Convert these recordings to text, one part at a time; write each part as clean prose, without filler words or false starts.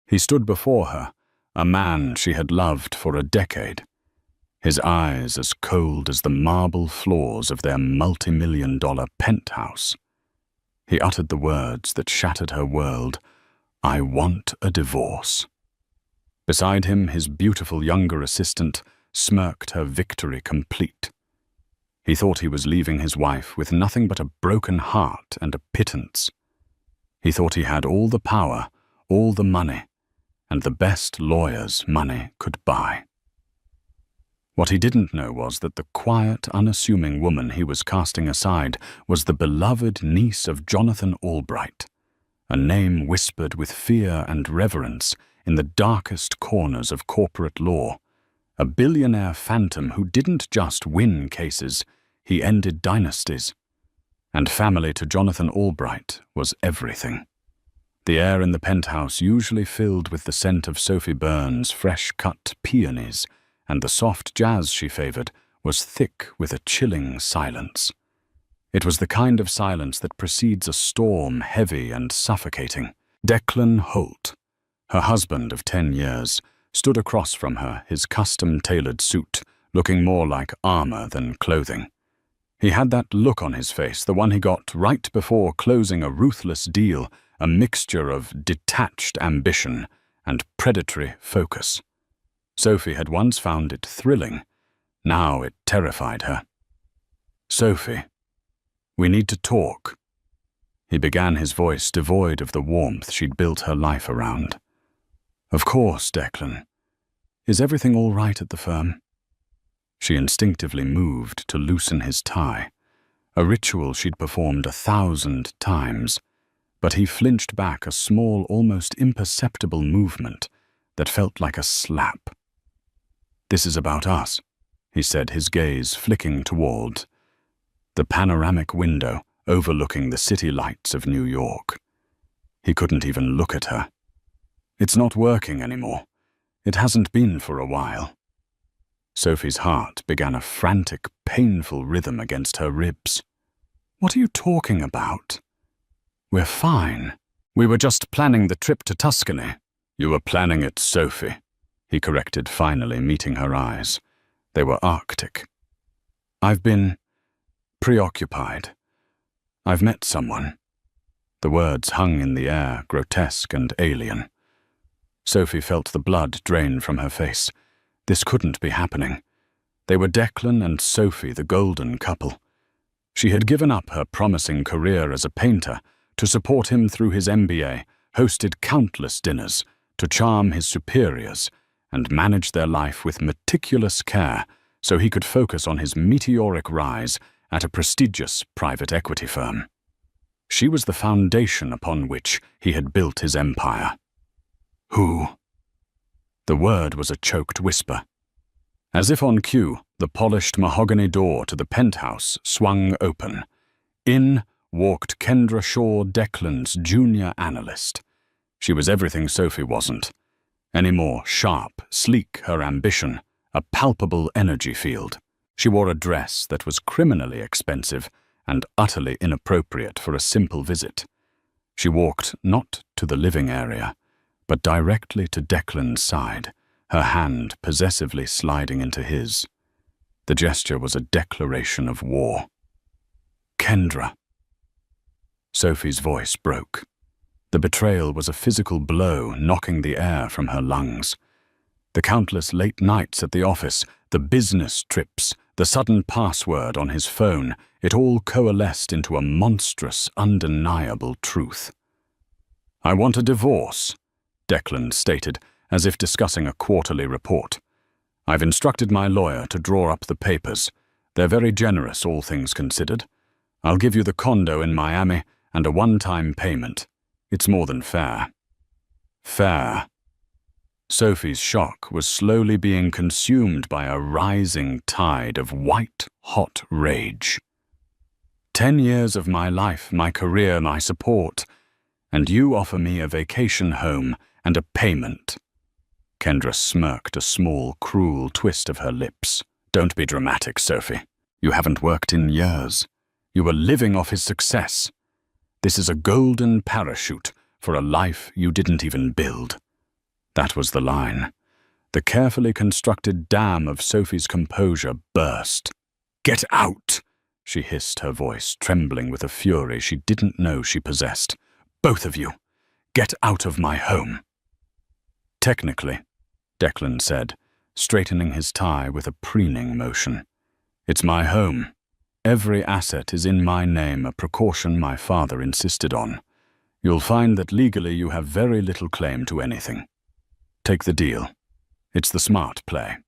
He stood before her, a man she had loved for a decade, his eyes as cold as the marble floors of their multi-million-dollar penthouse. He uttered the words that shattered her world, "I want a divorce." Beside him, his beautiful younger assistant smirked her victory complete. He thought he was leaving his wife with nothing but a broken heart and a pittance. He thought he had all the power, all the money, and the best lawyers money could buy. What he didn't know was that the quiet, unassuming woman he was casting aside was the beloved niece of Jonathan Albright, a name whispered with fear and reverence in the darkest corners of corporate law, a billionaire phantom who didn't just win cases, he ended dynasties. And family to Jonathan Albright was everything. The air in the penthouse, usually filled with the scent of Sophie Burns' fresh-cut peonies, and the soft jazz she favored, was thick with a chilling silence. It was the kind of silence that precedes a storm, heavy and suffocating. Declan Holt, her husband of 10 years, stood across from her, his custom-tailored suit, looking more like armor than clothing. He had that look on his face, the one he got right before closing a ruthless deal, a mixture of detached ambition and predatory focus. Sophie had once found it thrilling. Now it terrified her. "Sophie, we need to talk." He began, his voice devoid of the warmth she'd built her life around. "Of course, Declan. Is everything all right at the firm?" She instinctively moved to loosen his tie, a ritual she'd performed 1,000 times, but he flinched back, a small, almost imperceptible movement that felt like a slap. "This is about us," he said, his gaze flicking toward the panoramic window overlooking the city lights of New York. He couldn't even look at her. "It's not working anymore. It hasn't been for a while." Sophie's heart began a frantic, painful rhythm against her ribs. "What are you talking about?" "We're fine. We were just planning the trip to Tuscany." "You were planning it, Sophie," he corrected, finally meeting her eyes. They were arctic. "I've been preoccupied. I've met someone." The words hung in the air, grotesque and alien. Sophie felt the blood drain from her face. This couldn't be happening. They were Declan and Sophie, the golden couple. She had given up her promising career as a painter to support him through his MBA, hosted countless dinners, to charm his superiors, and manage their life with meticulous care so he could focus on his meteoric rise at a prestigious private equity firm. She was the foundation upon which he had built his empire. "Who?" The word was a choked whisper. As if on cue, the polished mahogany door to the penthouse swung open. In walked Kendra Shaw, Declan's junior analyst. She was everything Sophie wasn't. Any more sharp, sleek her ambition, a palpable energy field. She wore a dress that was criminally expensive and utterly inappropriate for a simple visit. She walked not to the living area, but directly to Declan's side, her hand possessively sliding into his. The gesture was a declaration of war. "Kendra." Sophie's voice broke. The betrayal was a physical blow, knocking the air from her lungs. The countless late nights at the office, the business trips, the sudden password on his phone, it all coalesced into a monstrous, undeniable truth. "I want a divorce," Declan stated, as if discussing a quarterly report. "I've instructed my lawyer to draw up the papers. They're very generous, all things considered. I'll give you the condo in Miami and a one-time payment. It's more than fair." Fair. Sophie's shock was slowly being consumed by a rising tide of white-hot rage. 10 years of my life, my career, my support, and you offer me a vacation home and a payment. Kendra smirked, a small, cruel twist of her lips. "Don't be dramatic, Sophie. You haven't worked in years. You were living off his success. This is a golden parachute for a life you didn't even build. That was the line. The carefully constructed dam of Sophie's composure burst. "Get out!" she hissed, her voice trembling with a fury she didn't know she possessed. "Both of you, get out of my home." "Technically," Declan said, straightening his tie with a preening motion. "It's my home. Every asset is in my name, a precaution my father insisted on. You'll find that legally you have very little claim to anything. Take the deal. It's the smart play."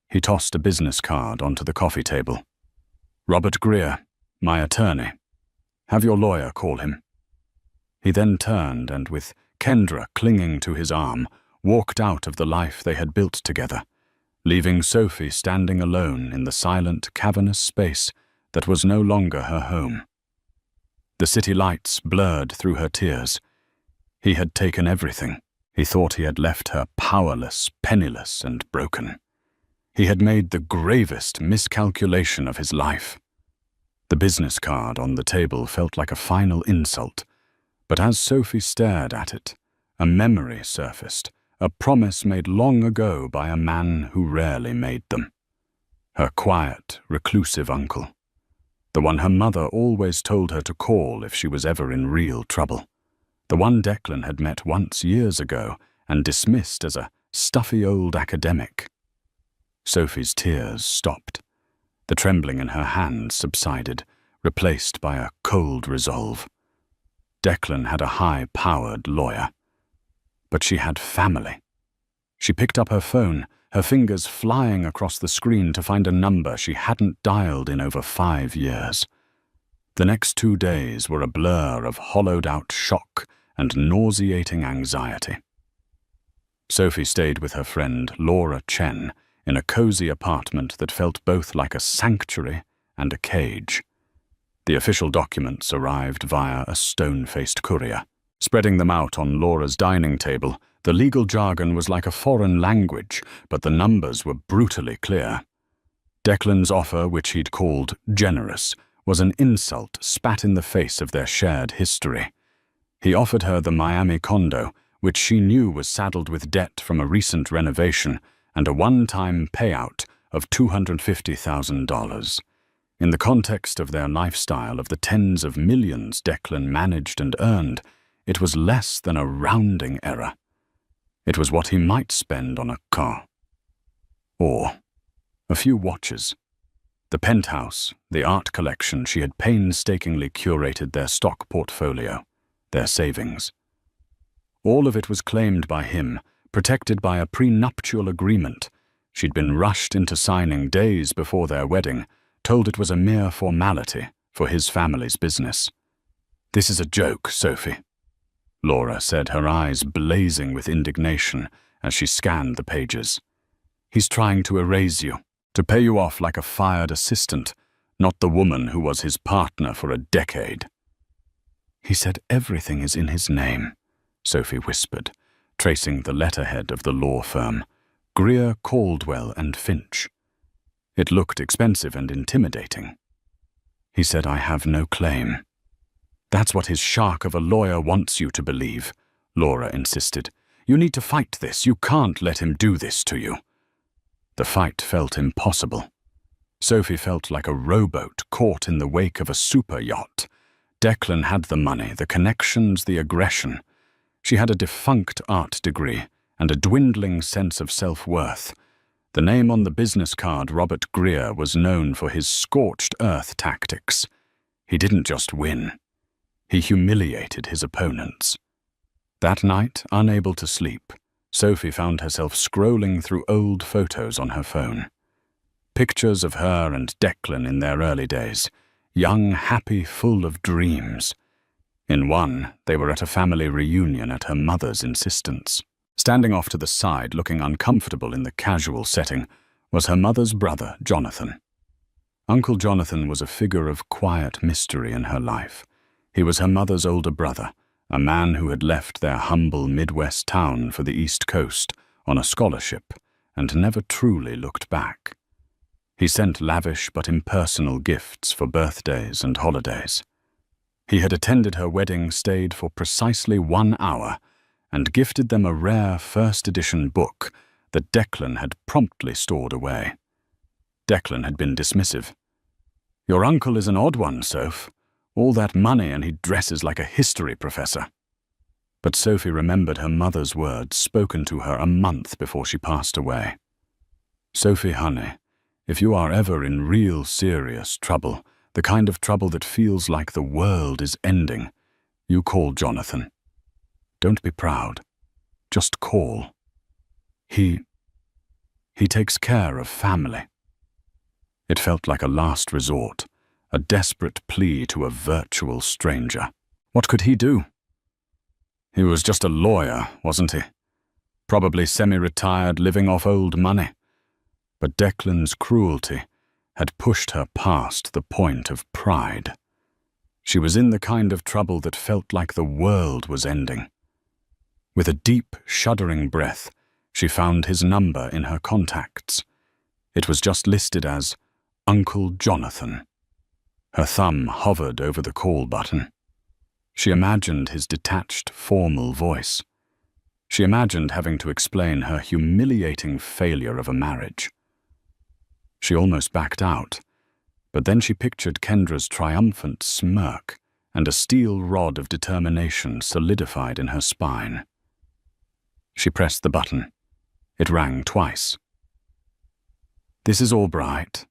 He tossed a business card onto the coffee table. "Robert Greer, my attorney. Have your lawyer call him." He then turned and, with Kendra clinging to his arm, walked out of the life they had built together, leaving Sophie standing alone in the silent, cavernous space that was no longer her home. The city lights blurred through her tears. He had taken everything. He thought he had left her powerless, penniless, and broken. He had made the gravest miscalculation of his life. The business card on the table felt like a final insult, but as Sophie stared at it, a memory surfaced, a promise made long ago by a man who rarely made them. Her quiet, reclusive uncle. The one her mother always told her to call if she was ever in real trouble. The one Declan had met once years ago and dismissed as a stuffy old academic. Sophie's tears stopped. The trembling in her hands subsided, replaced by a cold resolve. Declan had a high-powered lawyer. But she had family. She picked up her phone, her fingers flying across the screen to find a number she hadn't dialed in over 5 years. The next 2 days were a blur of hollowed-out shock and nauseating anxiety. Sophie stayed with her friend Laura Chen in a cozy apartment that felt both like a sanctuary and a cage. The official documents arrived via a stone-faced courier. Spreading them out on Laura's dining table, the legal jargon was like a foreign language, but the numbers were brutally clear. Declan's offer, which he'd called generous, was an insult spat in the face of their shared history. He offered her the Miami condo, which she knew was saddled with debt from a recent renovation, and a one-time payout of $250,000. In the context of their lifestyle of the tens of millions Declan managed and earned, it was less than a rounding error. It was what he might spend on a car. Or a few watches. The penthouse, the art collection, she had painstakingly curated their stock portfolio, their savings. All of it was claimed by him, protected by a prenuptial agreement. She'd been rushed into signing days before their wedding, told it was a mere formality for his family's business. "This is a joke, Sophie," Laura said, her eyes blazing with indignation as she scanned the pages. "He's trying to erase you, to pay you off like a fired assistant, not the woman who was his partner for a decade." "He said everything is in his name," Sophie whispered, tracing the letterhead of the law firm, Greer, Caldwell and Finch. It looked expensive and intimidating. "He said I have no claim." "That's what his shark of a lawyer wants you to believe," Laura insisted. "You need to fight this. You can't let him do this to you." The fight felt impossible. Sophie felt like a rowboat caught in the wake of a super yacht. Declan had the money, the connections, the aggression. She had a defunct art degree and a dwindling sense of self-worth. The name on the business card, Robert Greer, was known for his scorched earth tactics. He didn't just win. He humiliated his opponents. That night, unable to sleep, Sophie found herself scrolling through old photos on her phone. Pictures of her and Declan in their early days, young, happy, full of dreams. In one, they were at a family reunion at her mother's insistence. Standing off to the side, looking uncomfortable in the casual setting, was her mother's brother, Jonathan. Uncle Jonathan was a figure of quiet mystery in her life. He was her mother's older brother, a man who had left their humble Midwest town for the East Coast on a scholarship and never truly looked back. He sent lavish but impersonal gifts for birthdays and holidays. He had attended her wedding, stayed for precisely 1 hour, and gifted them a rare first-edition book that Declan had promptly stored away. Declan had been dismissive. "Your uncle is an odd one, Soph. All that money and he dresses like a history professor." But Sophie remembered her mother's words spoken to her a month before she passed away. "Sophie, honey, if you are ever in real serious trouble, the kind of trouble that feels like the world is ending, you call Jonathan. Don't be proud. Just call. He takes care of family." It felt like a last resort, a desperate plea to a virtual stranger. What could he do? He was just a lawyer, wasn't he? Probably semi-retired, living off old money. But Declan's cruelty had pushed her past the point of pride. She was in the kind of trouble that felt like the world was ending. With a deep, shuddering breath, she found his number in her contacts. It was just listed as Uncle Jonathan. Her thumb hovered over the call button. She imagined his detached, formal voice. She imagined having to explain her humiliating failure of a marriage. She almost backed out, but then she pictured Kendra's triumphant smirk, and a steel rod of determination solidified in her spine. She pressed the button. It rang twice. "This is Albright."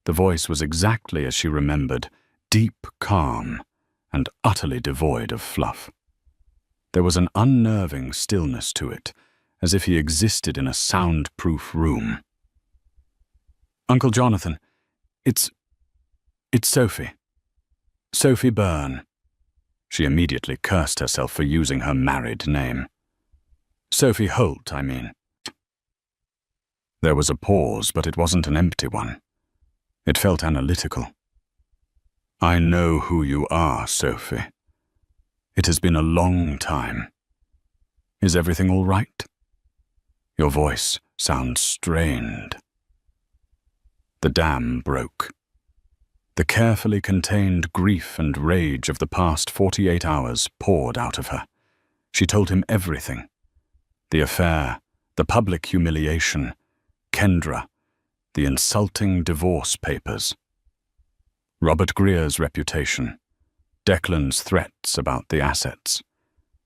The voice was exactly as she remembered, deep calm and utterly devoid of fluff. There was an unnerving stillness to it, as if he existed in a soundproof room. "Uncle Jonathan, it's Sophie. Sophie Byrne." She immediately cursed herself for using her married name. "Sophie Holt, I mean." There was a pause, but it wasn't an empty one. It felt analytical. "I know who you are, Sophie. It has been a long time. Is everything all right? Your voice sounds strained." The dam broke. The carefully contained grief and rage of the past 48 hours poured out of her. She told him everything. The affair, the public humiliation, Kendra, the insulting divorce papers. Robert Greer's reputation, Declan's threats about the assets.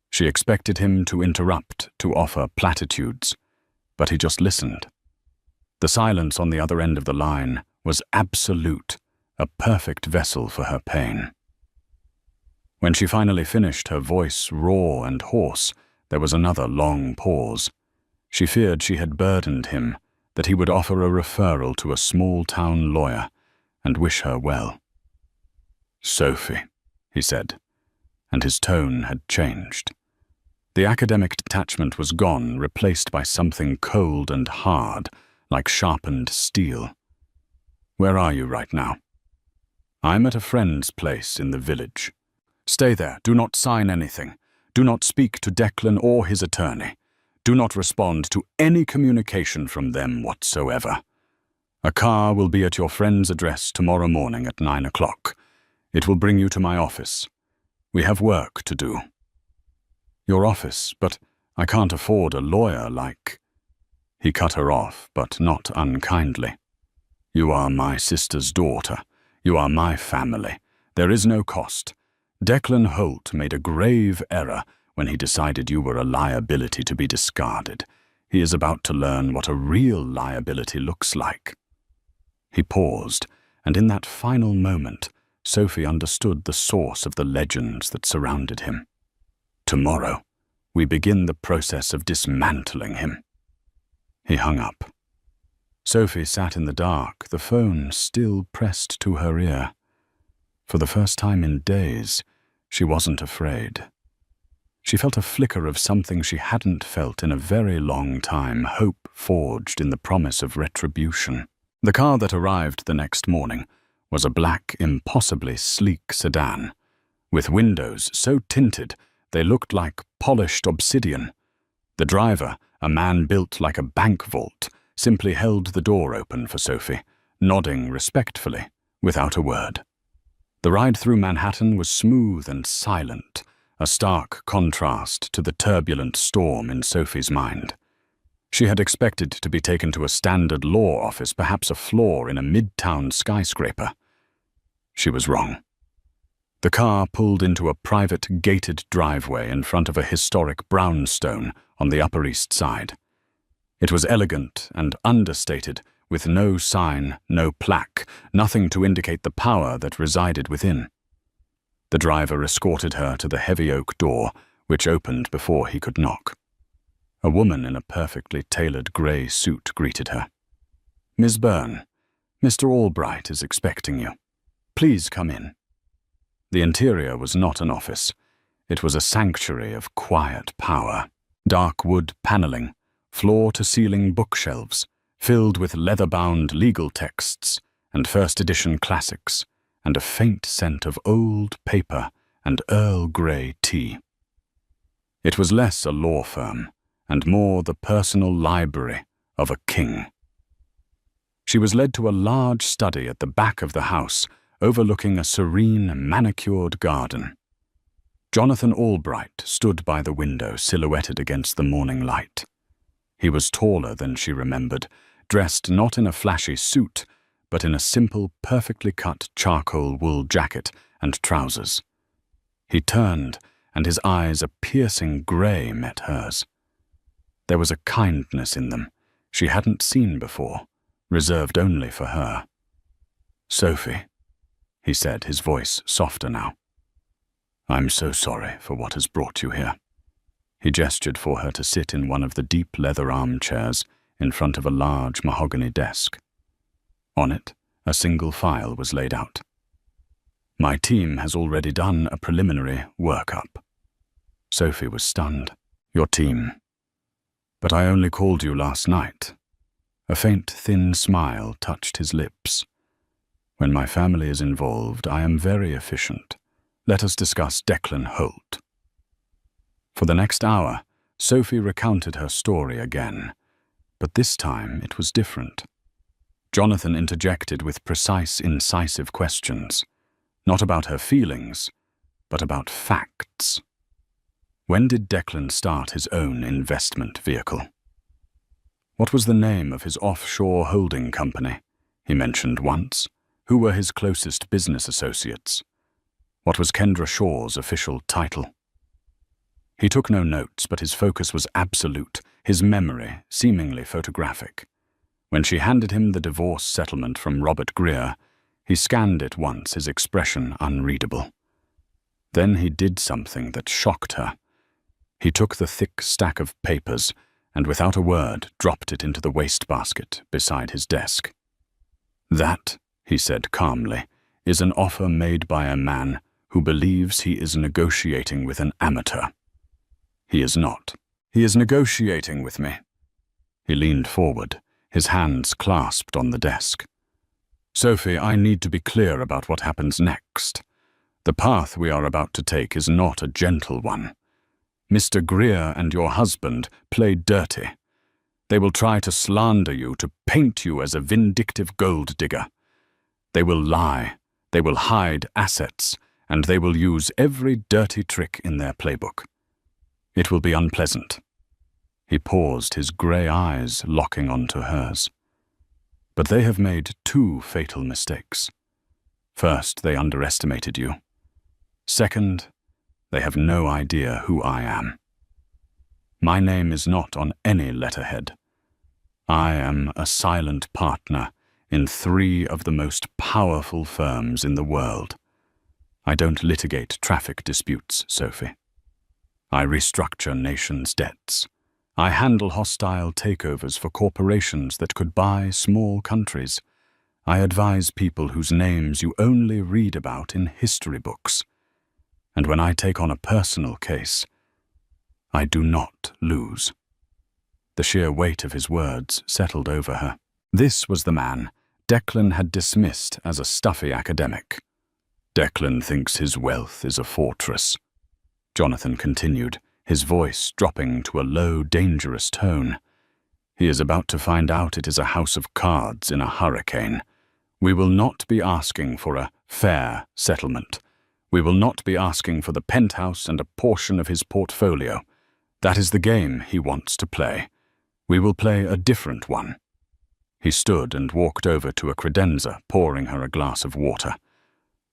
She expected him to interrupt, to offer platitudes, but he just listened. The silence on the other end of the line was absolute, a perfect vessel for her pain. When she finally finished, her voice raw and hoarse, there was another long pause. She feared she had burdened him, that he would offer a referral to a small-town lawyer and wish her well. "Sophie," he said, and his tone had changed. The academic detachment was gone, replaced by something cold and hard, like sharpened steel. "Where are you right now?" "I'm at a friend's place in the village." "Stay there. Do not sign anything. Do not speak to Declan or his attorney. Do not respond to any communication from them whatsoever. A car will be at your friend's address tomorrow morning at 9 o'clock. It will bring you to my office. We have work to do." "Your office? But I can't afford a lawyer like—" He cut her off, but not unkindly. "You are my sister's daughter. You are my family. There is no cost. Declan Holt made a grave error when he decided you were a liability to be discarded. He is about to learn what a real liability looks like." He paused, and in that final moment, Sophie understood the source of the legends that surrounded him. "Tomorrow, we begin the process of dismantling him." He hung up. Sophie sat in the dark, the phone still pressed to her ear. For the first time in days, she wasn't afraid. She felt a flicker of something she hadn't felt in a very long time, hope forged in the promise of retribution. The car that arrived the next morning was a black, impossibly sleek sedan, with windows so tinted they looked like polished obsidian. The driver, a man built like a bank vault, simply held the door open for Sophie, nodding respectfully, without a word. The ride through Manhattan was smooth and silent, a stark contrast to the turbulent storm in Sophie's mind. She had expected to be taken to a standard law office, perhaps a floor in a mid-town skyscraper. She was wrong. The car pulled into a private gated driveway in front of a historic brownstone on the Upper East Side. It was elegant and understated, with no sign, no plaque, nothing to indicate the power that resided within. The driver escorted her to the heavy oak door, which opened before he could knock. A woman in a perfectly tailored grey suit greeted her. "Miss Byrne, Mr. Albright is expecting you. Please come in." The interior was not an office. It was a sanctuary of quiet power. Dark wood paneling, floor-to-ceiling bookshelves, filled with leather-bound legal texts and first-edition classics, and a faint scent of old paper and Earl Grey tea. It was less a law firm, and more the personal library of a king. She was led to a large study at the back of the house, overlooking a serene, manicured garden. Jonathan Albright stood by the window, silhouetted against the morning light. He was taller than she remembered, dressed not in a flashy suit, but in a simple, perfectly cut charcoal wool jacket and trousers. He turned, and his eyes, a piercing grey, met hers. There was a kindness in them she hadn't seen before, reserved only for her. "Sophie," he said, his voice softer now. "I'm so sorry for what has brought you here." He gestured for her to sit in one of the deep leather armchairs in front of a large mahogany desk. On it, a single file was laid out. "My team has already done a preliminary workup." Sophie was stunned. "Your team? But I only called you last night." A faint, thin smile touched his lips. "When my family is involved, I am very efficient. Let us discuss Declan Holt." For the next hour, Sophie recounted her story again, but this time it was different. Jonathan interjected with precise, incisive questions, not about her feelings, but about facts. When did Declan start his own investment vehicle? What was the name of his offshore holding company? He mentioned once. Who were his closest business associates? What was Kendra Shaw's official title? He took no notes, but his focus was absolute, his memory seemingly photographic. When she handed him the divorce settlement from Robert Greer, he scanned it once, his expression unreadable. Then he did something that shocked her. He took the thick stack of papers and without a word dropped it into the wastebasket beside his desk. "That," he said calmly, "is an offer made by a man who believes he is negotiating with an amateur. He is not. He is negotiating with me." He leaned forward, his hands clasped on the desk. "Sophie, I need to be clear about what happens next. The path we are about to take is not a gentle one. Mr. Greer and your husband play dirty. They will try to slander you, to paint you as a vindictive gold digger. They will lie, they will hide assets, and they will use every dirty trick in their playbook. It will be unpleasant." He paused, his grey eyes locking onto hers. "But they have made two fatal mistakes. First, they underestimated you. Second, they have no idea who I am. My name is not on any letterhead. I am a silent partner in 3 of the most powerful firms in the world. I don't litigate traffic disputes, Sophie. I restructure nations' debts. I handle hostile takeovers for corporations that could buy small countries. I advise people whose names you only read about in history books. And when I take on a personal case, I do not lose." The sheer weight of his words settled over her. This was the man Declan had dismissed as a stuffy academic. "Declan thinks his wealth is a fortress," Jonathan continued, his voice dropping to a low, dangerous tone. "He is about to find out it is a house of cards in a hurricane. We will not be asking for a fair settlement. We will not be asking for the penthouse and a portion of his portfolio. That is the game he wants to play. We will play a different one." He stood and walked over to a credenza, pouring her a glass of water.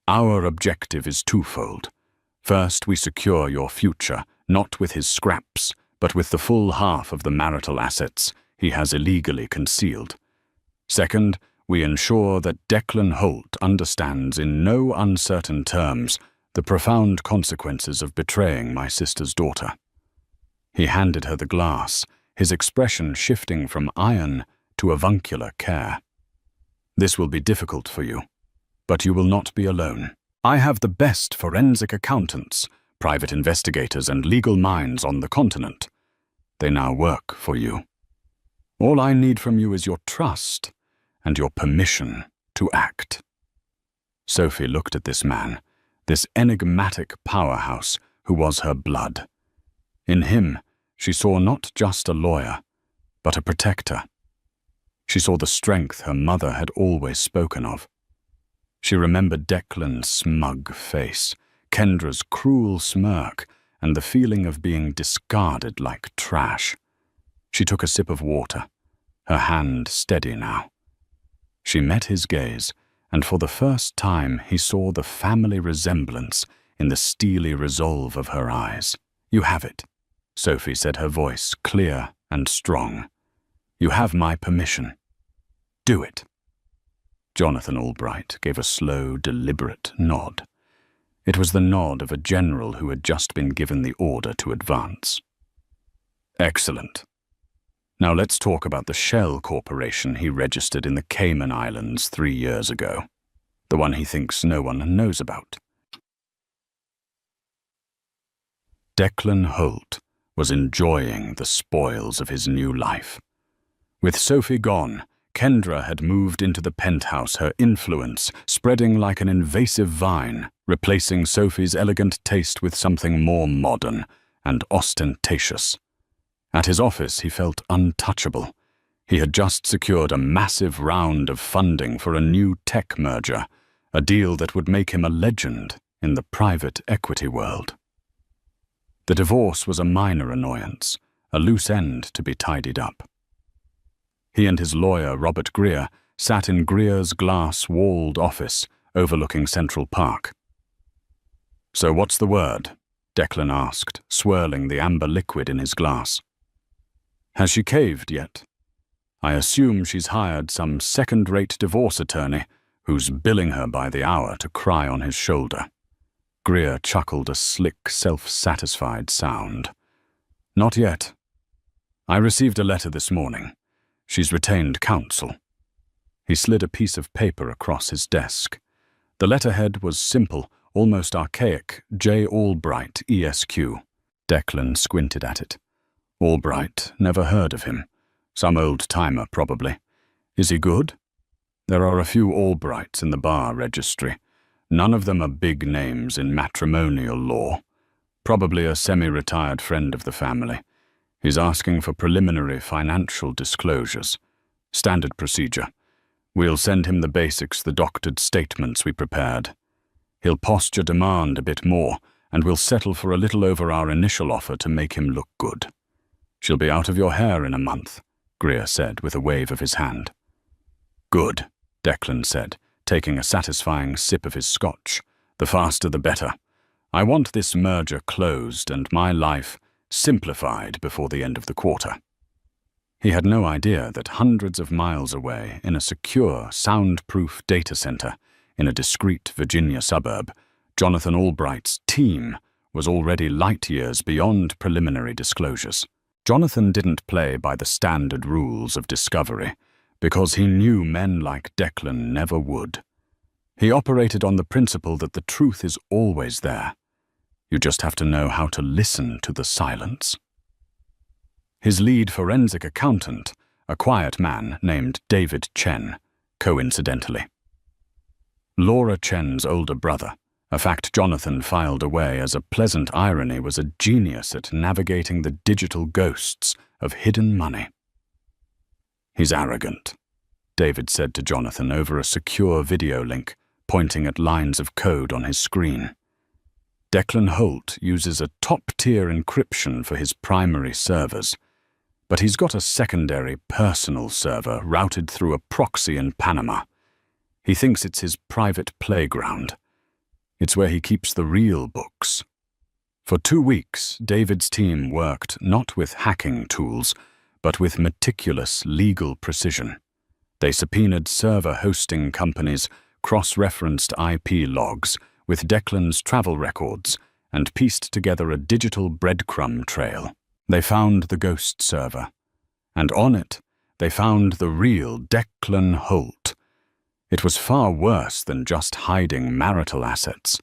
"Our objective is twofold. First, we secure your future, not with his scraps, but with the full half of the marital assets he has illegally concealed. Second, we ensure that Declan Holt understands in no uncertain terms the profound consequences of betraying my sister's daughter." He handed her the glass, his expression shifting from iron to avuncular care. "This will be difficult for you, but you will not be alone. I have the best forensic accountants, private investigators, and legal minds on the continent. They now work for you. All I need from you is your trust and your permission to act." Sophie looked at this man, this enigmatic powerhouse who was her blood. In him, she saw not just a lawyer, but a protector. She saw the strength her mother had always spoken of. She remembered Declan's smug face, Kendra's cruel smirk, and the feeling of being discarded like trash. She took a sip of water, her hand steady now. She met his gaze, and for the first time he saw the family resemblance in the steely resolve of her eyes. "You have it," Sophie said, her voice clear and strong. "You have my permission. Do it." Jonathan Albright gave a slow, deliberate nod. It was the nod of a general who had just been given the order to advance. "Excellent. Now let's talk about the shell corporation he registered in the Cayman Islands 3 years ago, the one he thinks no one knows about." Declan Holt was enjoying the spoils of his new life. With Sophie gone, Kendra had moved into the penthouse, her influence spreading like an invasive vine, replacing Sophie's elegant taste with something more modern and ostentatious. At his office, he felt untouchable. He had just secured a massive round of funding for a new tech merger, a deal that would make him a legend in the private equity world. The divorce was a minor annoyance, a loose end to be tidied up. He and his lawyer, Robert Greer, sat in Greer's glass-walled office overlooking Central Park. "So what's the word?" Declan asked, swirling the amber liquid in his glass. "Has she caved yet? I assume she's hired some second-rate divorce attorney who's billing her by the hour to cry on his shoulder." Greer chuckled a slick, self-satisfied sound. "Not yet. I received a letter this morning. She's retained counsel." He slid a piece of paper across his desk. The letterhead was simple, almost archaic, J. Albright, ESQ. Declan squinted at it. "Albright, never heard of him. Some old-timer, probably. Is he good?" "There are a few Albrights in the bar registry. None of them are big names in matrimonial law. Probably a semi-retired friend of the family. He's asking for preliminary financial disclosures. Standard procedure. We'll send him the basics, the doctored statements we prepared. He'll posture demand a bit more, and we'll settle for a little over our initial offer to make him look good." "She'll be out of your hair in a month," Greer said with a wave of his hand. "Good," Declan said, taking a satisfying sip of his scotch. "The faster the better. I want this merger closed and my life simplified before the end of the quarter." He had no idea that hundreds of miles away, in a secure, soundproof data center in a discreet Virginia suburb, Jonathan Albright's team was already light years beyond preliminary disclosures. Jonathan didn't play by the standard rules of discovery, because he knew men like Declan never would. He operated on the principle that the truth is always there. You just have to know how to listen to the silence. His lead forensic accountant, a quiet man named David Chen, coincidentally. Laura Chen's older brother, a fact Jonathan filed away as a pleasant irony, was a genius at navigating the digital ghosts of hidden money. "He's arrogant," David said to Jonathan over a secure video link, pointing at lines of code on his screen. Declan Holt uses a top-tier encryption for his primary servers, but he's got a secondary personal server routed through a proxy in Panama. He thinks it's his private playground. It's where he keeps the real books. For 2 weeks, David's team worked not with hacking tools, but with meticulous legal precision. They subpoenaed server hosting companies, cross-referenced IP logs with Declan's travel records, and pieced together a digital breadcrumb trail. They found the ghost server, and on it, they found the real Declan Holt. It was far worse than just hiding marital assets.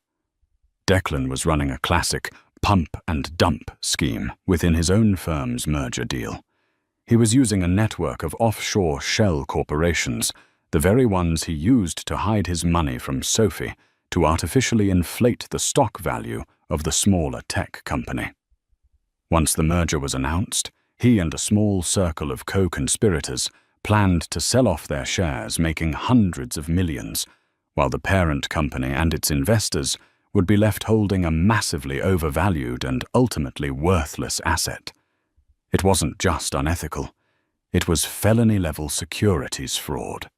Declan was running a classic pump and dump scheme within his own firm's merger deal. He was using a network of offshore shell corporations, the very ones he used to hide his money from Sophie, to artificially inflate the stock value of the smaller tech company. Once the merger was announced, he and a small circle of co-conspirators planned to sell off their shares, making hundreds of millions, while the parent company and its investors would be left holding a massively overvalued and ultimately worthless asset. It wasn't just unethical. It was felony-level securities fraud.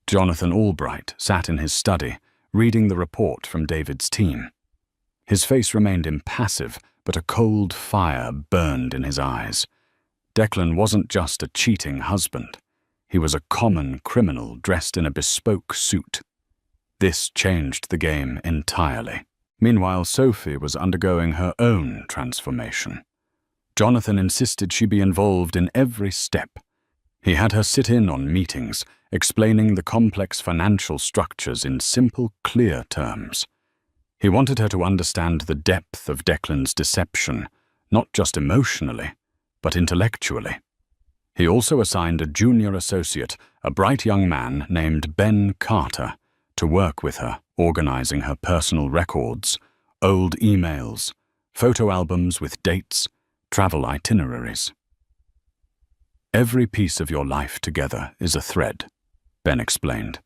Jonathan Albright sat in his study, reading the report from David's team. His face remained impassive, but a cold fire burned in his eyes. Declan wasn't just a cheating husband. He was a common criminal dressed in a bespoke suit. This changed the game entirely. Meanwhile, Sophie was undergoing her own transformation. Jonathan insisted she be involved in every step. He had her sit in on meetings, explaining the complex financial structures in simple, clear terms. He wanted her to understand the depth of Declan's deception, not just emotionally, but intellectually. He also assigned a junior associate, a bright young man named Ben Carter, to work with her, organizing her personal records, old emails, photo albums with dates, travel itineraries. "Every piece of your life together is a thread," Ben explained.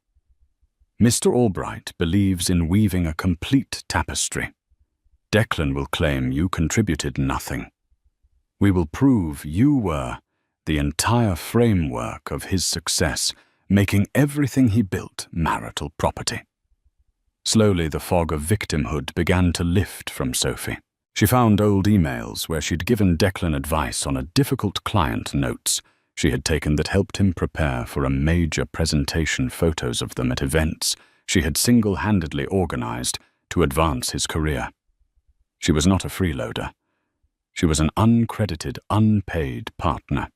"Mr. Albright believes in weaving a complete tapestry. Declan will claim you contributed nothing. We will prove you were the entire framework of his success, making everything he built marital property." Slowly, the fog of victimhood began to lift from Sophie. She found old emails where she'd given Declan advice on a difficult client notes she had taken that helped him prepare for a major presentation, photos of them at events she had single-handedly organized to advance his career. She was not a freeloader. She was an uncredited, unpaid partner.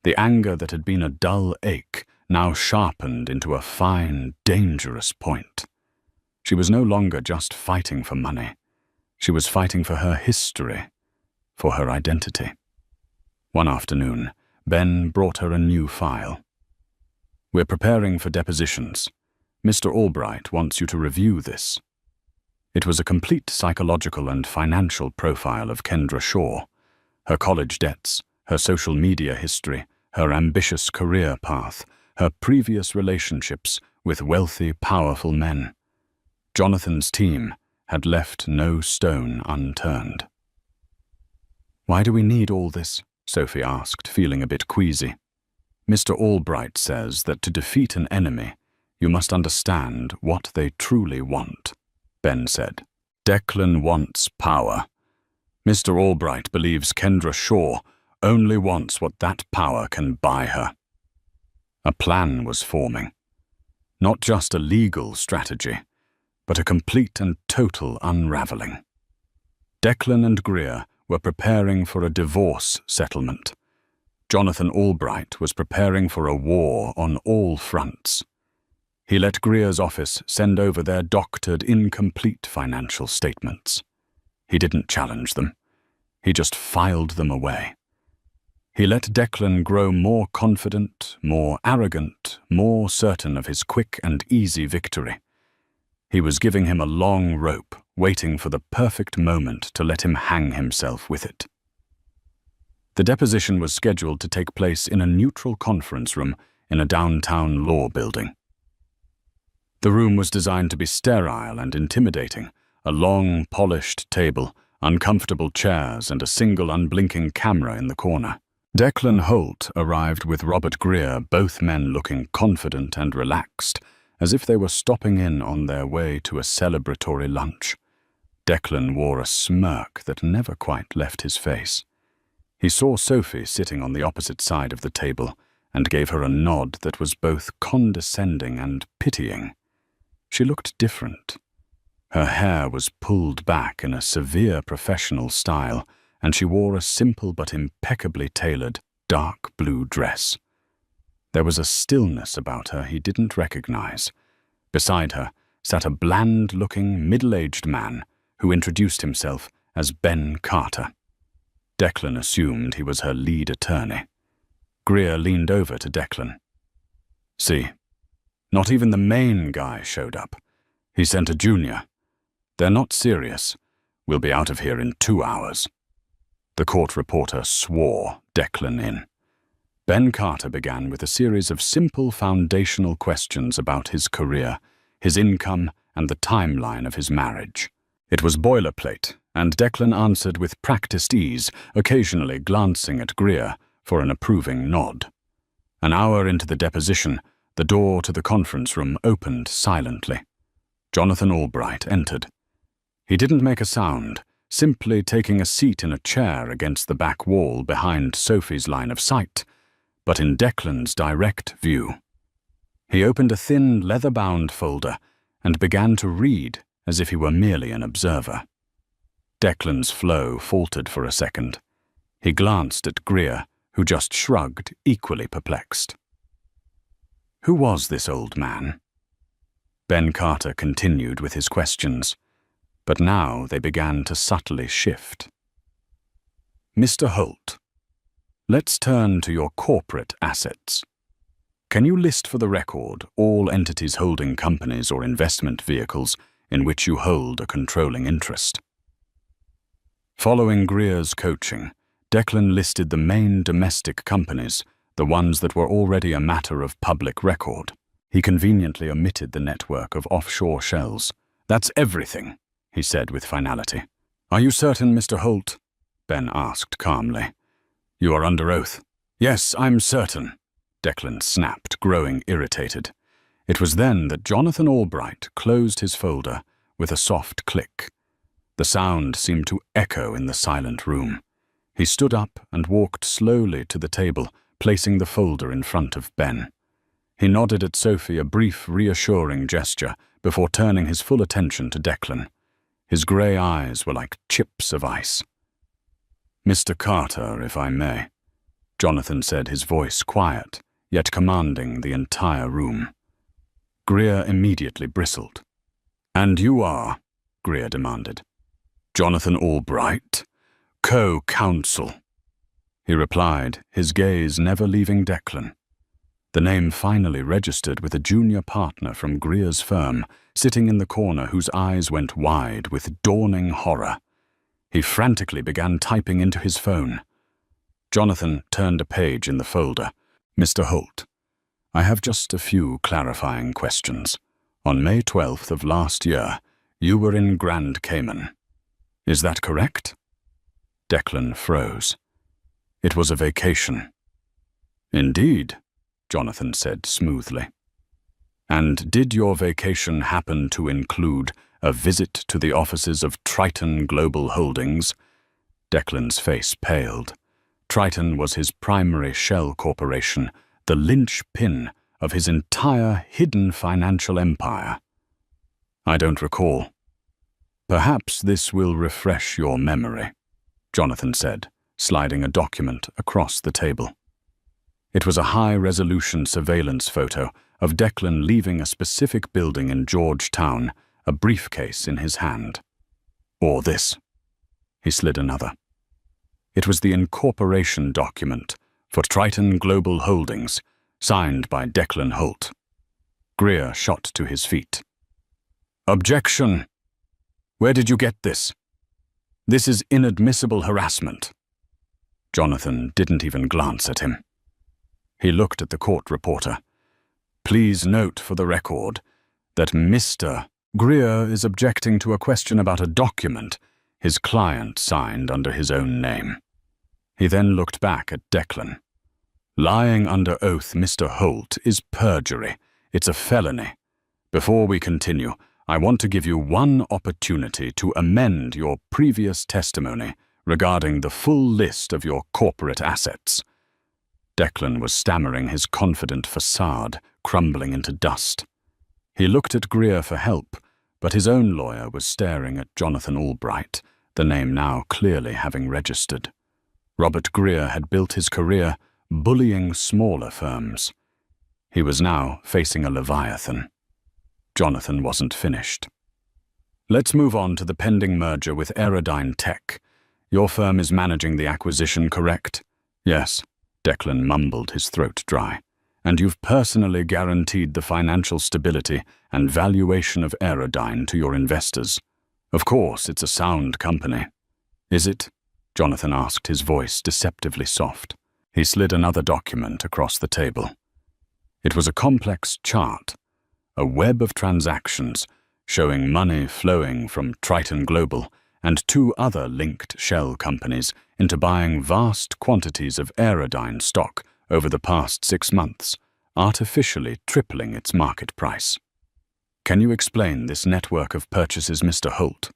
The anger that had been a dull ache now sharpened into a fine, dangerous point. She was no longer just fighting for money. She was fighting for her history, for her identity. One afternoon, Ben brought her a new file. "We're preparing for depositions. Mr. Albright wants you to review this." It was a complete psychological and financial profile of Kendra Shaw, her college debts, her social media history, her ambitious career path, her previous relationships with wealthy, powerful men. Jonathan's team had left no stone unturned. "Why do we need all this?" Sophie asked, feeling a bit queasy. "Mr. Albright says that to defeat an enemy, you must understand what they truly want," Ben said. "Declan wants power. Mr. Albright believes Kendra Shaw only wants what that power can buy her." A plan was forming. Not just a legal strategy, but a complete and total unraveling. Declan and Greer were preparing for a divorce settlement. Jonathan Albright was preparing for a war on all fronts. He let Greer's office send over their doctored, incomplete financial statements. He didn't challenge them. He just filed them away. He let Declan grow more confident, more arrogant, more certain of his quick and easy victory. He was giving him a long rope, waiting for the perfect moment to let him hang himself with it. The deposition was scheduled to take place in a neutral conference room in a downtown law building. The room was designed to be sterile and intimidating, a long, polished table, uncomfortable chairs, and a single unblinking camera in the corner. Declan Holt arrived with Robert Greer, both men looking confident and relaxed, as if they were stopping in on their way to a celebratory lunch. Declan wore a smirk that never quite left his face. He saw Sophie sitting on the opposite side of the table and gave her a nod that was both condescending and pitying. She looked different. Her hair was pulled back in a severe professional style, and she wore a simple but impeccably tailored dark blue dress. There was a stillness about her he didn't recognize. Beside her sat a bland-looking, middle-aged man who introduced himself as Ben Carter. Declan assumed he was her lead attorney. Greer leaned over to Declan. "See, not even the main guy showed up. He sent a junior. They're not serious. We'll be out of here in 2 hours." The court reporter swore Declan in. Ben Carter began with a series of simple foundational questions about his career, his income, and the timeline of his marriage. It was boilerplate, and Declan answered with practiced ease, occasionally glancing at Greer for an approving nod. An hour into the deposition, the door to the conference room opened silently. Jonathan Albright entered. He didn't make a sound, simply taking a seat in a chair against the back wall behind Sophie's line of sight, but in Declan's direct view. He opened a thin, leather-bound folder and began to read as if he were merely an observer. Declan's flow faltered for a second. He glanced at Greer, who just shrugged, equally perplexed. Who was this old man? Ben Carter continued with his questions, but now they began to subtly shift. Mr. Holt, let's turn to your corporate assets. Can you list for the record all entities holding companies or investment vehicles in which you hold a controlling interest? Following Greer's coaching, Declan listed the main domestic companies, the ones that were already a matter of public record. He conveniently omitted the network of offshore shells. "That's everything," he said with finality. "Are you certain, Mr. Holt?" Ben asked calmly. "You are under oath." "Yes, I'm certain," Declan snapped, growing irritated. It was then that Jonathan Albright closed his folder with a soft click. The sound seemed to echo in the silent room. He stood up and walked slowly to the table, placing the folder in front of Ben. He nodded at Sophie a brief, reassuring gesture before turning his full attention to Declan. His grey eyes were like chips of ice. "Mr. Carter, if I may," Jonathan said, his voice quiet, yet commanding the entire room. Greer immediately bristled. "And you are?" Greer demanded. "Jonathan Albright, co-counsel," he replied, his gaze never leaving Declan. The name finally registered with a junior partner from Greer's firm, sitting in the corner whose eyes went wide with dawning horror. He frantically began typing into his phone. Jonathan turned a page in the folder. "Mr. Holt, I have just a few clarifying questions. On May 12th of last year, you were in Grand Cayman. Is that correct?" Declan froze. "It was a vacation." "Indeed," Jonathan said smoothly. "And did your vacation happen to include a visit to the offices of Triton Global Holdings?" Declan's face paled. Triton was his primary shell corporation, the linchpin of his entire hidden financial empire. "I don't recall." "Perhaps this will refresh your memory," Jonathan said, sliding a document across the table. It was a high-resolution surveillance photo of Declan leaving a specific building in Georgetown, a briefcase in his hand. "Or this." He slid another. It was the incorporation document for Triton Global Holdings, signed by Declan Holt. Greer shot to his feet. "Objection! Where did you get this? This is inadmissible harassment." Jonathan didn't even glance at him. He looked at the court reporter. "Please note for the record that Mr. Greer is objecting to a question about a document his client signed under his own name. He then looked back at Declan. Lying under oath, Mr. Holt, is perjury. It's a felony. Before we continue, I want to give you one opportunity to amend your previous testimony regarding the full list of your corporate assets. Declan was stammering, his confident facade crumbling into dust. He looked at Greer for help, but his own lawyer was staring at Jonathan Albright, the name now clearly having registered. Robert Greer had built his career bullying smaller firms. He was now facing a leviathan. Jonathan wasn't finished. Let's move on to the pending merger with Aerodyne Tech. Your firm is managing the acquisition, correct? Yes, Declan mumbled, his throat dry. And you've personally guaranteed the financial stability and valuation of Aerodyne to your investors. Of course, it's a sound company. Is it? Jonathan asked, his voice deceptively soft. He slid another document across the table. It was a complex chart, a web of transactions showing money flowing from Triton Global and two other linked shell companies into buying vast quantities of Aerodyne stock over the past 6 months, artificially tripling its market price. Can you explain this network of purchases, Mr. Holt?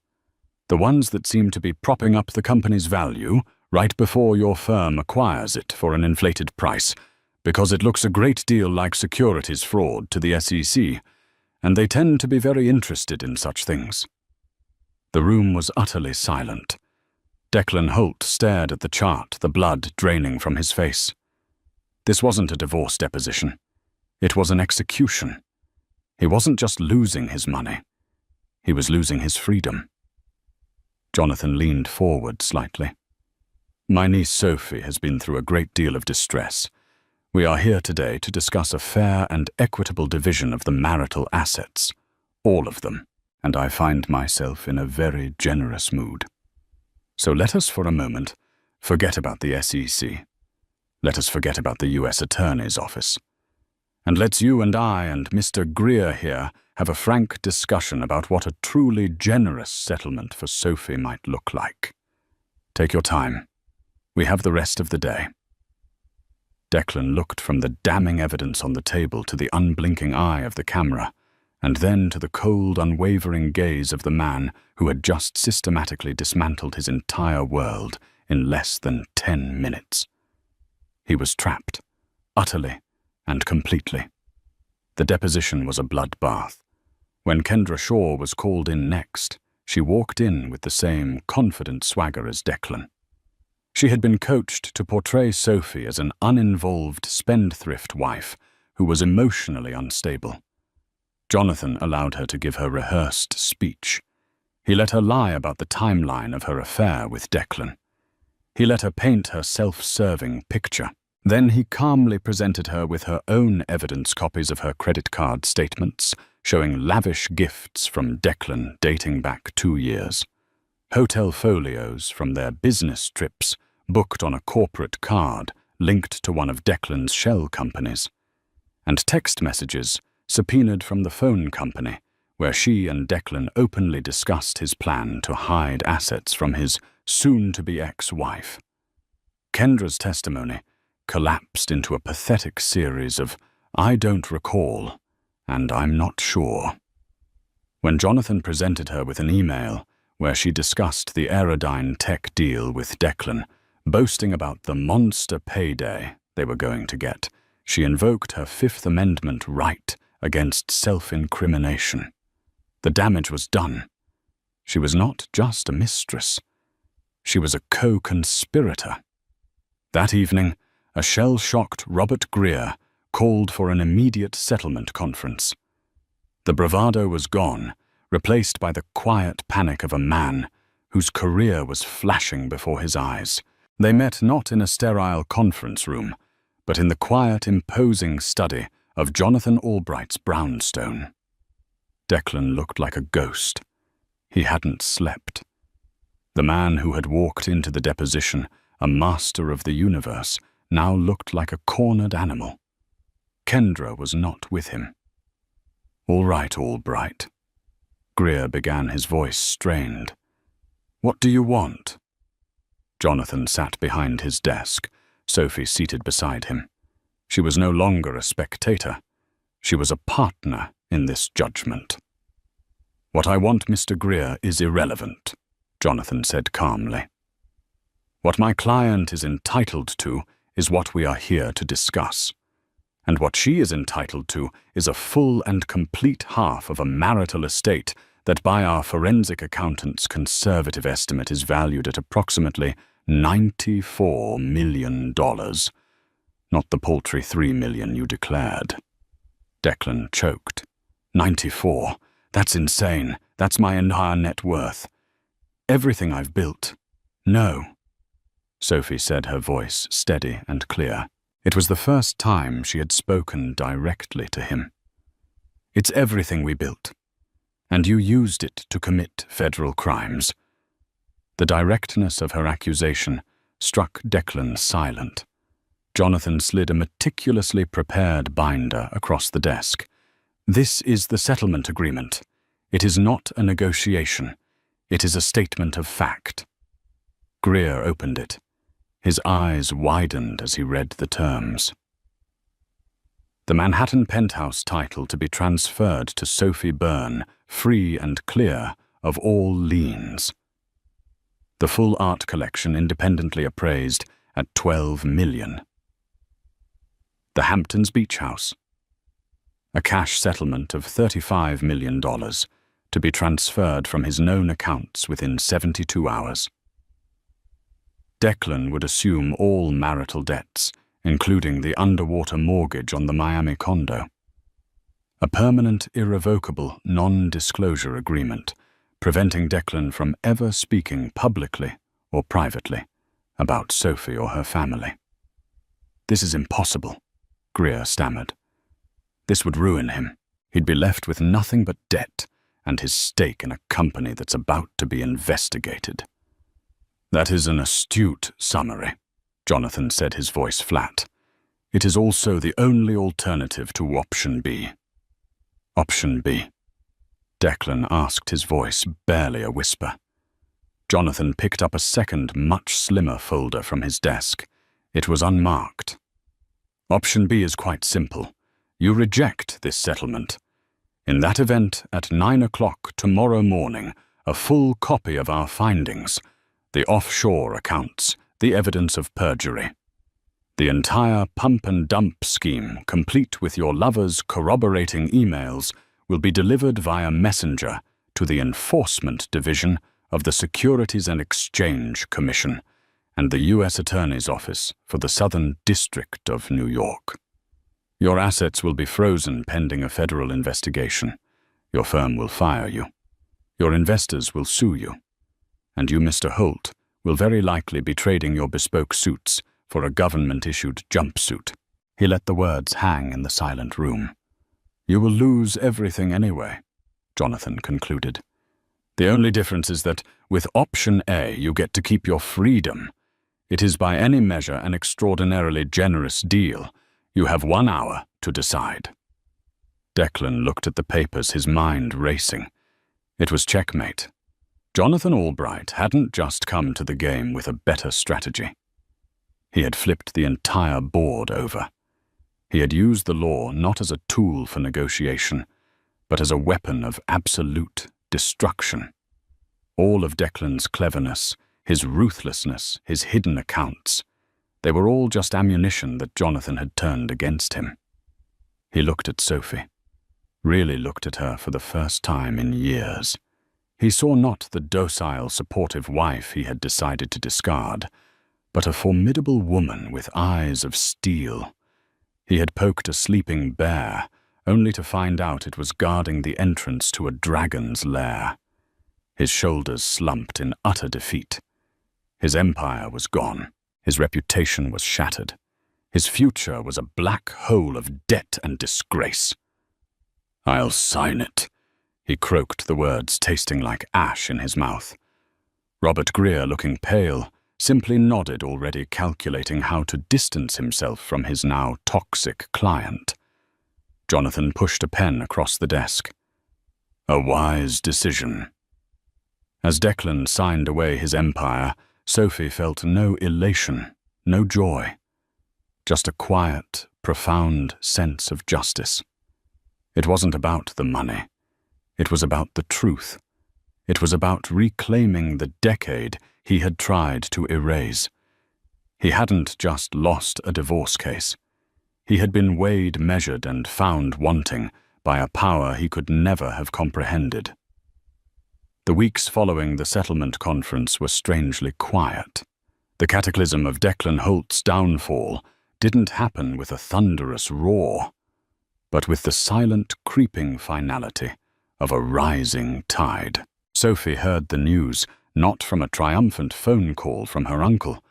The ones that seem to be propping up the company's value right before your firm acquires it for an inflated price, because it looks a great deal like securities fraud to the SEC, and they tend to be very interested in such things. The room was utterly silent. Declan Holt stared at the chart, the blood draining from his face. This wasn't a divorce deposition. It was an execution. He wasn't just losing his money. He was losing his freedom. Jonathan leaned forward slightly. My niece Sophie has been through a great deal of distress. We are here today to discuss a fair and equitable division of the marital assets, all of them, and I find myself in a very generous mood. So let us for a moment forget about the SEC. Let us forget about the U.S. Attorney's Office. And let's you and I and Mr. Greer here have a frank discussion about what a truly generous settlement for Sophie might look like. Take your time. We have the rest of the day. Declan looked from the damning evidence on the table to the unblinking eye of the camera, and then to the cold, unwavering gaze of the man who had just systematically dismantled his entire world in less than 10 minutes. He was trapped, utterly and completely. The deposition was a bloodbath. When Kendra Shaw was called in next, she walked in with the same confident swagger as Declan. She had been coached to portray Sophie as an uninvolved spendthrift wife who was emotionally unstable. Jonathan allowed her to give her rehearsed speech. He let her lie about the timeline of her affair with Declan. He let her paint her self-serving picture. Then he calmly presented her with her own evidence copies of her credit card statements, showing lavish gifts from Declan dating back 2 years. Hotel folios from their business trips booked on a corporate card linked to one of Declan's shell companies. And text messages subpoenaed from the phone company, where she and Declan openly discussed his plan to hide assets from his soon-to-be ex-wife. Kendra's testimony collapsed into a pathetic series of "I don't recall" and "I'm not sure." When Jonathan presented her with an email where she discussed the Aerodyne Tech deal with Declan, boasting about the monster payday they were going to get, she invoked her Fifth Amendment right against self-incrimination. The damage was done. She was not just a mistress. She was a co-conspirator. That evening, a shell-shocked Robert Greer called for an immediate settlement conference. The bravado was gone, replaced by the quiet panic of a man whose career was flashing before his eyes. They met not in a sterile conference room, but in the quiet, imposing study of Jonathan Albright's brownstone. Declan looked like a ghost. He hadn't slept. The man who had walked into the deposition, a master of the universe, now looked like a cornered animal. Kendra was not with him. "All right, Albright." Greer began, his voice strained. "What do you want?" Jonathan sat behind his desk, Sophie seated beside him. She was no longer a spectator. She was a partner in this judgment. "What I want, Mr. Greer, is irrelevant," Jonathan said calmly. "What my client is entitled to is what we are here to discuss. And what she is entitled to is a full and complete half of a marital estate that by our forensic accountant's conservative estimate is valued at approximately $94 million. Not the paltry $3 million you declared." Declan choked. 94. That's insane. That's my entire net worth. Everything I've built. No. Sophie said, her voice steady and clear. It was the first time she had spoken directly to him. "It's everything we built. And you used it to commit federal crimes." The directness of her accusation struck Declan silent. Jonathan slid a meticulously prepared binder across the desk. "This is the settlement agreement. It is not a negotiation. It is a statement of fact." Greer opened it. His eyes widened as he read the terms. The Manhattan penthouse title to be transferred to Sophie Byrne, free and clear of all liens. The full art collection independently appraised at $12 million. The Hamptons Beach House. A cash settlement of $35 million to be transferred from his known accounts within 72 hours. Declan would assume all marital debts, including the underwater mortgage on the Miami condo. A permanent, irrevocable, non-disclosure agreement, preventing Declan from ever speaking publicly or privately about Sophie or her family. "This is impossible," Greer stammered. "This would ruin him. He'd be left with nothing but debt and his stake in a company that's about to be investigated." "That is an astute summary," Jonathan said, his voice flat. "It is also the only alternative to option B." "Option B?" Declan asked, his voice barely a whisper. Jonathan picked up a second, much slimmer folder from his desk. It was unmarked. "Option B is quite simple. You reject this settlement. In that event, at 9 o'clock tomorrow morning, a full copy of our findings, the offshore accounts, the evidence of perjury, the entire pump-and-dump scheme, complete with your lover's corroborating emails, will be delivered via messenger to the Enforcement Division of the Securities and Exchange Commission and the U.S. Attorney's Office for the Southern District of New York. Your assets will be frozen pending a federal investigation. Your firm will fire you. Your investors will sue you. And you, Mr. Holt, will very likely be trading your bespoke suits for a government-issued jumpsuit." He let the words hang in the silent room. "You will lose everything anyway," Jonathan concluded. "The only difference is that with option A you get to keep your freedom. It is by any measure an extraordinarily generous deal. You have 1 hour to decide." Declan looked at the papers, his mind racing. It was checkmate. Jonathan Albright hadn't just come to the game with a better strategy. He had flipped the entire board over. He had used the law not as a tool for negotiation, but as a weapon of absolute destruction. All of Declan's cleverness, his ruthlessness, his hidden accounts, they were all just ammunition that Jonathan had turned against him. He looked at Sophie, really looked at her for the first time in years. He saw not the docile, supportive wife he had decided to discard, but a formidable woman with eyes of steel. He had poked a sleeping bear, only to find out it was guarding the entrance to a dragon's lair. His shoulders slumped in utter defeat. His empire was gone. His reputation was shattered. His future was a black hole of debt and disgrace. "I'll sign it," he croaked, the words tasting like ash in his mouth. Robert Greer, looking pale, simply nodded, already calculating how to distance himself from his now toxic client. Jonathan pushed a pen across the desk. A wise decision. As Declan signed away his empire, Sophie felt no elation, no joy, just a quiet, profound sense of justice. It wasn't about the money. It was about the truth. It was about reclaiming the decade he had tried to erase. He hadn't just lost a divorce case. He had been weighed, measured, and found wanting by a power he could never have comprehended. The weeks following the settlement conference were strangely quiet. The cataclysm of Declan Holt's downfall didn't happen with a thunderous roar, but with the silent, creeping finality of a rising tide. Sophie heard the news not from a triumphant phone call from her uncle,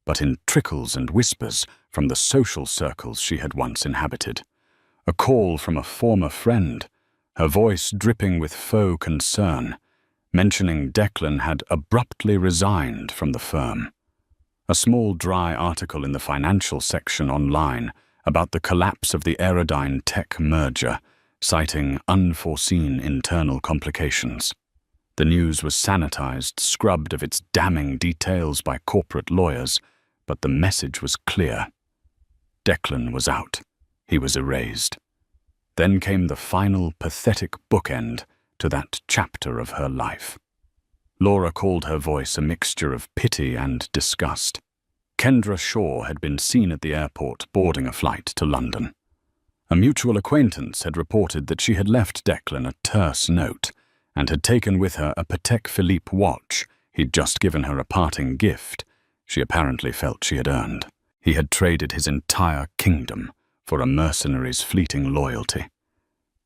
but in trickles and whispers from the social circles she had once inhabited. A call from a former friend, her voice dripping with faux concern, mentioning Declan had abruptly resigned from the firm. A small dry article in the financial section online about the collapse of the Aerodyne Tech merger, citing unforeseen internal complications. The news was sanitized, scrubbed of its damning details by corporate lawyers, but the message was clear. Declan was out. He was erased. Then came the final pathetic bookend to that chapter of her life. Laura called her voice a mixture of pity and disgust. Kendra Shaw had been seen at the airport boarding a flight to London. A mutual acquaintance had reported that she had left Declan a terse note and had taken with her a Patek Philippe watch he'd just given her, a parting gift she apparently felt she had earned. He had traded his entire kingdom for a mercenary's fleeting loyalty,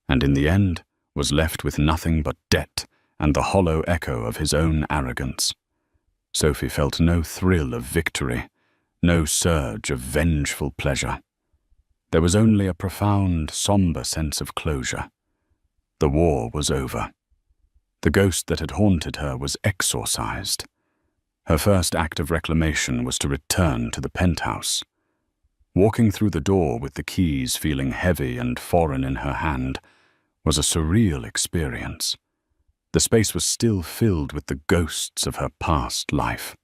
and in the end was left with nothing but debt and the hollow echo of his own arrogance. Sophie felt no thrill of victory, no surge of vengeful pleasure. There was only a profound, somber sense of closure. The war was over. The ghost that had haunted her was exorcised. Her first act of reclamation was to return to the penthouse. Walking through the door with the keys feeling heavy and foreign in her hand was a surreal experience. The space was still filled with the ghosts of her past life.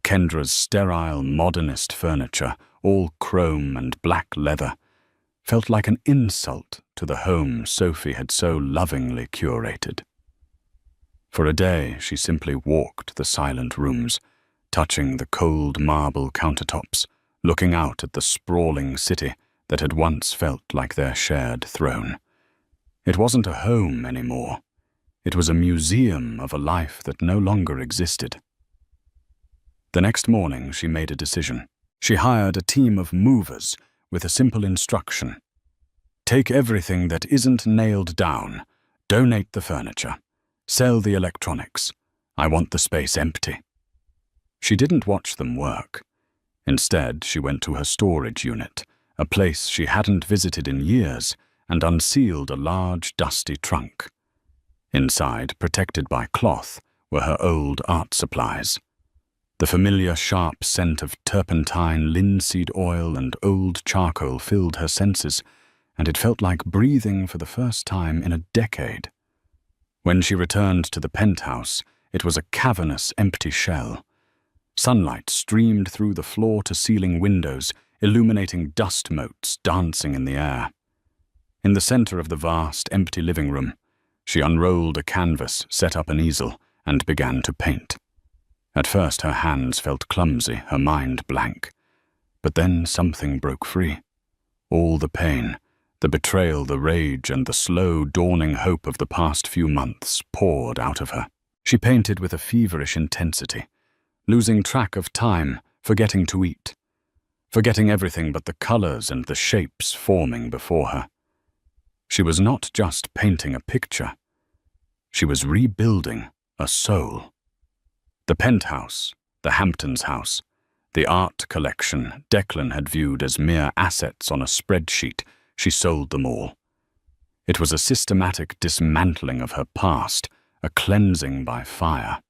Kendra's sterile, modernist furniture, all chrome and black leather, felt like an insult to the home Sophie had so lovingly curated. For a day, she simply walked the silent rooms, touching the cold marble countertops, looking out at the sprawling city that had once felt like their shared throne. It wasn't a home anymore. It was a museum of a life that no longer existed. The next morning, she made a decision. She hired a team of movers with a simple instruction. Take everything that isn't nailed down, donate the furniture, sell the electronics. I want the space empty. She didn't watch them work. Instead, she went to her storage unit, a place she hadn't visited in years, and unsealed a large, dusty trunk. Inside, protected by cloth, were her old art supplies. The familiar sharp scent of turpentine, linseed oil, and old charcoal filled her senses, and it felt like breathing for the first time in a decade. When she returned to the penthouse, it was a cavernous, empty shell. Sunlight streamed through the floor-to-ceiling windows, illuminating dust motes dancing in the air. In the center of the vast, empty living room, she unrolled a canvas, set up an easel, and began to paint. At first her hands felt clumsy, her mind blank. But then something broke free. All the pain, the betrayal, the rage, and the slow, dawning hope of the past few months poured out of her. She painted with a feverish intensity, losing track of time, forgetting to eat, forgetting everything but the colors and the shapes forming before her. She was not just painting a picture. She was rebuilding a soul. The penthouse, the Hamptons house, the art collection Declan had viewed as mere assets on a spreadsheet, she sold them all. It was a systematic dismantling of her past, a cleansing by fire.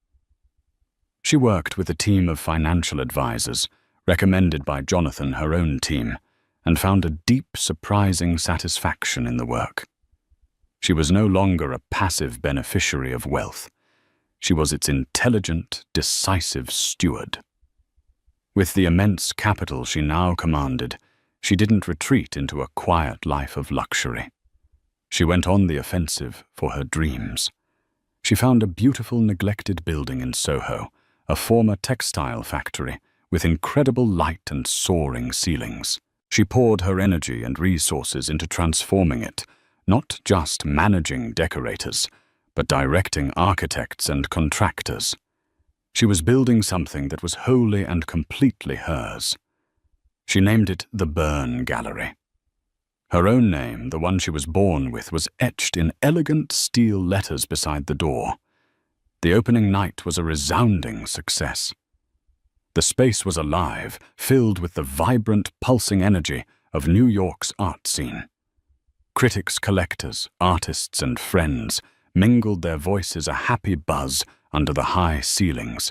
She worked with a team of financial advisors, recommended by Jonathan, her own team, and found a deep, surprising satisfaction in the work. She was no longer a passive beneficiary of wealth. She was its intelligent, decisive steward. With the immense capital she now commanded, she didn't retreat into a quiet life of luxury. She went on the offensive for her dreams. She found a beautiful neglected building in Soho, a former textile factory, with incredible light and soaring ceilings. She poured her energy and resources into transforming it, not just managing decorators, but directing architects and contractors. She was building something that was wholly and completely hers. She named it the Byrne Gallery. Her own name, the one she was born with, was etched in elegant steel letters beside the door. The opening night was a resounding success. The space was alive, filled with the vibrant, pulsing energy of New York's art scene. Critics, collectors, artists, and friends mingled their voices a happy buzz under the high ceilings.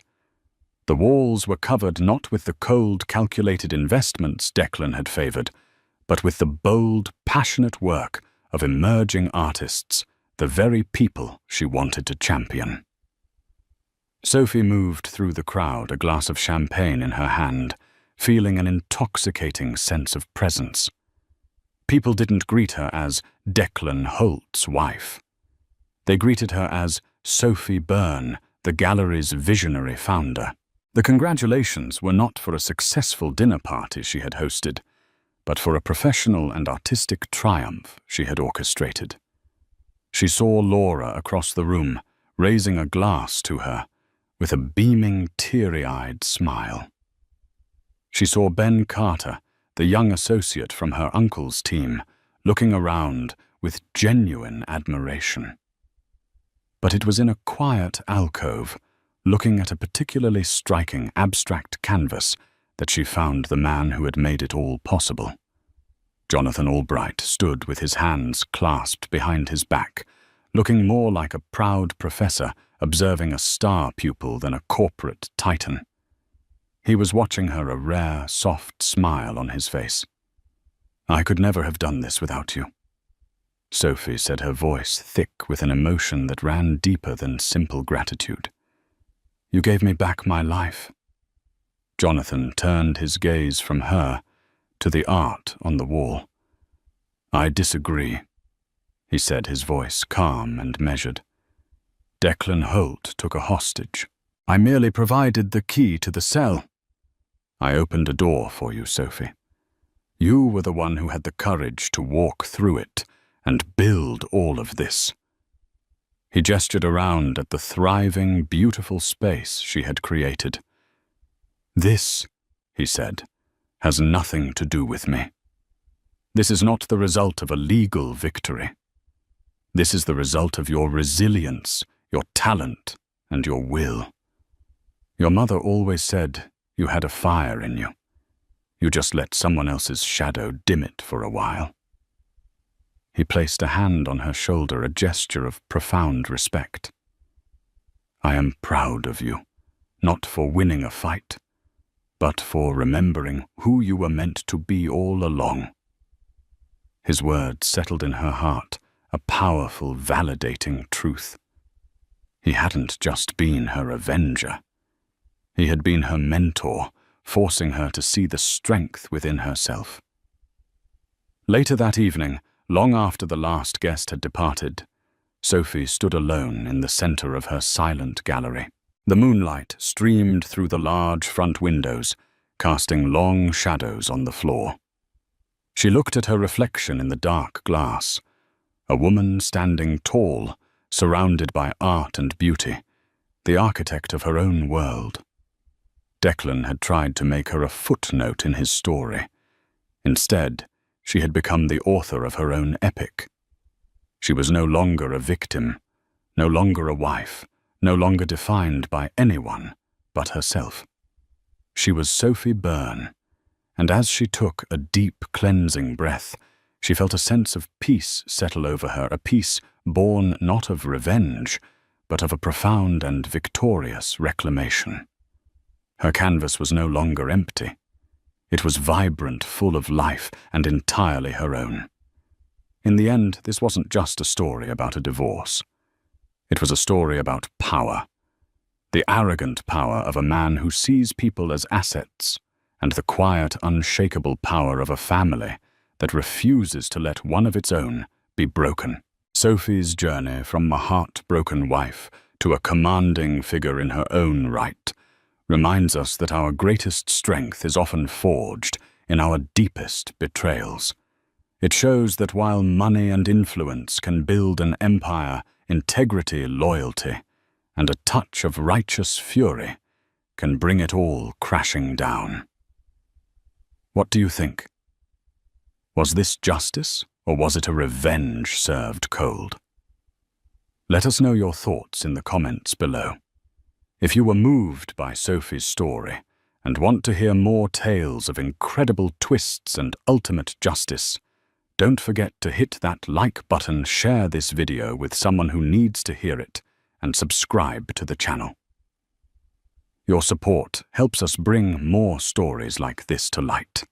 The walls were covered not with the cold, calculated investments Declan had favored, but with the bold, passionate work of emerging artists, the very people she wanted to champion. Sophie moved through the crowd, a glass of champagne in her hand, feeling an intoxicating sense of presence. People didn't greet her as Declan Holt's wife. They greeted her as Sophie Byrne, the gallery's visionary founder. The congratulations were not for a successful dinner party she had hosted, but for a professional and artistic triumph she had orchestrated. She saw Laura across the room, raising a glass to her, with a beaming, teary-eyed smile. She saw Ben Carter, the young associate from her uncle's team, looking around with genuine admiration. But it was in a quiet alcove, looking at a particularly striking abstract canvas, that she found the man who had made it all possible. Jonathan Albright stood with his hands clasped behind his back, looking more like a proud professor observing a star pupil than a corporate titan. He was watching her, a rare, soft smile on his face. "I could never have done this without you," Sophie said, her voice thick with an emotion that ran deeper than simple gratitude. "You gave me back my life." Jonathan turned his gaze from her to the art on the wall. "I disagree," he said, his voice calm and measured. "Declan Holt took a hostage. I merely provided the key to the cell. I opened a door for you, Sophie. You were the one who had the courage to walk through it and build all of this." He gestured around at the thriving, beautiful space she had created. "This," he said, "has nothing to do with me. This is not the result of a legal victory. This is the result of your resilience, your talent, and your will. Your mother always said you had a fire in you. You just let someone else's shadow dim it for a while." He placed a hand on her shoulder, a gesture of profound respect. "I am proud of you, not for winning a fight, but for remembering who you were meant to be all along." His words settled in her heart, a powerful, validating truth. He hadn't just been her avenger. He had been her mentor, forcing her to see the strength within herself. Later that evening, long after the last guest had departed, Sophie stood alone in the center of her silent gallery. The moonlight streamed through the large front windows, casting long shadows on the floor. She looked at her reflection in the dark glass, a woman standing tall, surrounded by art and beauty, the architect of her own world. Declan had tried to make her a footnote in his story. Instead, she had become the author of her own epic. She was no longer a victim, no longer a wife, no longer defined by anyone but herself. She was Sophie Byrne, and as she took a deep, cleansing breath, she felt a sense of peace settle over her, a peace born not of revenge, but of a profound and victorious reclamation. Her canvas was no longer empty. It was vibrant, full of life, and entirely her own. In the end, this wasn't just a story about a divorce. It was a story about power. The arrogant power of a man who sees people as assets, and the quiet, unshakable power of a family that refuses to let one of its own be broken. Sophie's journey from a heartbroken wife to a commanding figure in her own right reminds us that our greatest strength is often forged in our deepest betrayals. It shows that while money and influence can build an empire, integrity, loyalty, and a touch of righteous fury can bring it all crashing down. What do you think? Was this justice, or was it a revenge served cold? Let us know your thoughts in the comments below. If you were moved by Sophie's story and want to hear more tales of incredible twists and ultimate justice, don't forget to hit that like button, share this video with someone who needs to hear it, and subscribe to the channel. Your support helps us bring more stories like this to light.